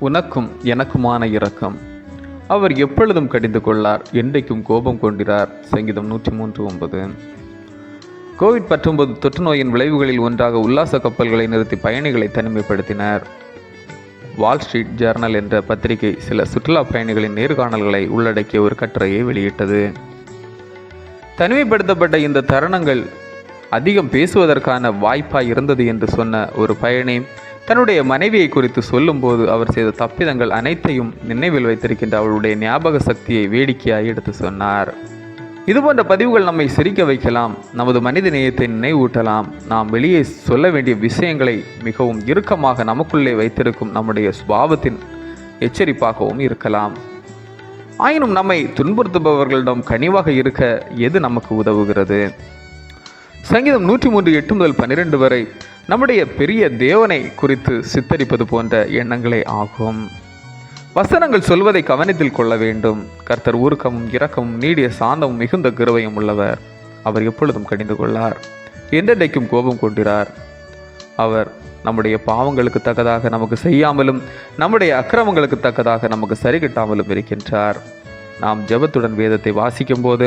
உனக்கும் எனக்குமான இரக்கம். அவர் எப்பொழுதும் கடிந்து கொள்ளார், என்றைக்கும் கோபம் கொண்டிறார். சங்கீதம் 103:9. கோவிட்-19 தொற்று நோயின் விளைவுகளில் ஒன்றாக உல்லாச கப்பல்களை நிறுத்தி பயணிகளை தனிமைப்படுத்தினர். வால் ஸ்ட்ரீட் ஜர்னல் என்ற பத்திரிகை சில சுற்றுலா பயணிகளின் நேர்காணல்களை உள்ளடக்கிய ஒரு கட்டுரையை வெளியிட்டது. தனிமைப்படுத்தப்பட்ட இந்த தருணங்கள் அதிகம் பேசுவதற்கான வாய்ப்பாய் இருந்தது என்று சொன்ன ஒரு பயணி தன்னுடைய மனைவியை குறித்து சொல்லும்போது அவர் செய்த தப்பிதங்கள் அனைத்தையும் நினைவில் வைத்திருக்கின்ற அவளுடைய ஞாபக சக்தியை வேடிக்கையாய் எடுத்து சொன்னார். இதுபோன்ற பதிவுகள் நம்மை சிரிக்க வைக்கலாம், நமது மனித நேயத்தை நினைவூட்டலாம், நாம் வெளியே சொல்ல வேண்டிய விஷயங்களை மிகவும் இறுக்கமாக நமக்குள்ளே வைத்திருக்கும் நம்முடைய சுபாவத்தின் எச்சரிப்பாகவும் இருக்கலாம். ஆயினும் நம்மை துன்புறுத்துபவர்களிடம் கனிவாக இருக்க எது நமக்கு உதவுகிறது? சங்கீதம் 103:8-12 வரை நம்முடைய பெரிய தேவனை குறித்து சித்தரிப்பது போன்ற எண்ணங்களே ஆகும். வசனங்கள் சொல்வதை கவனத்தில் கொள்ள வேண்டும். கர்த்தர் ஊர்க்கமும் இரக்கமும் நீடிய சாந்தமும் மிகுந்த கிருபையும் உள்ளவர். அவர் எப்பொழுதும் கடிந்து கொள்ளார், என்றென்றைக்கும் கோபம் கொண்டிறார். அவர் நம்முடைய பாவங்களுக்கு தக்கதாக நமக்கு செய்யாமலும் நம்முடைய அக்கிரமங்களுக்கு தக்கதாக நமக்கு சரிகட்டாமலும் இருக்கின்றார். நாம் ஜெபத்துடன் வேதத்தை வாசிக்கும் போது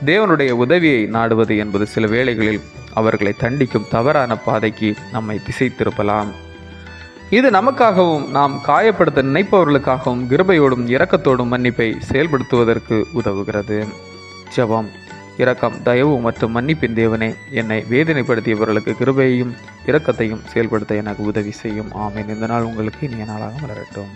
தேவனுடைய உதவியை நாடுவது என்பது சில வேளைகளில் அவர்களை தண்டிக்கும் தவறான பாதைக்கு நம்மை திசை திருப்பலாம். இது நமக்காகவும் நாம் காயப்படுத்த நினைப்பவர்களுக்காகவும் கிருபையோடும் இரக்கத்தோடும் மன்னிப்பை செயல்படுத்துவதற்கு உதவுகிறது. ஜெபம். இரக்கம், தயவு மற்றும் மன்னிப்பின் தேவனே, என்னை வேதனைப்படுத்தியவர்களுக்கு கிருபையையும் இரக்கத்தையும் செயல்படுத்த எனக்கு உதவி செய்யும். ஆமென். இந்த நாள் உங்களுக்கு இனிய நாளாக மலரட்டும்.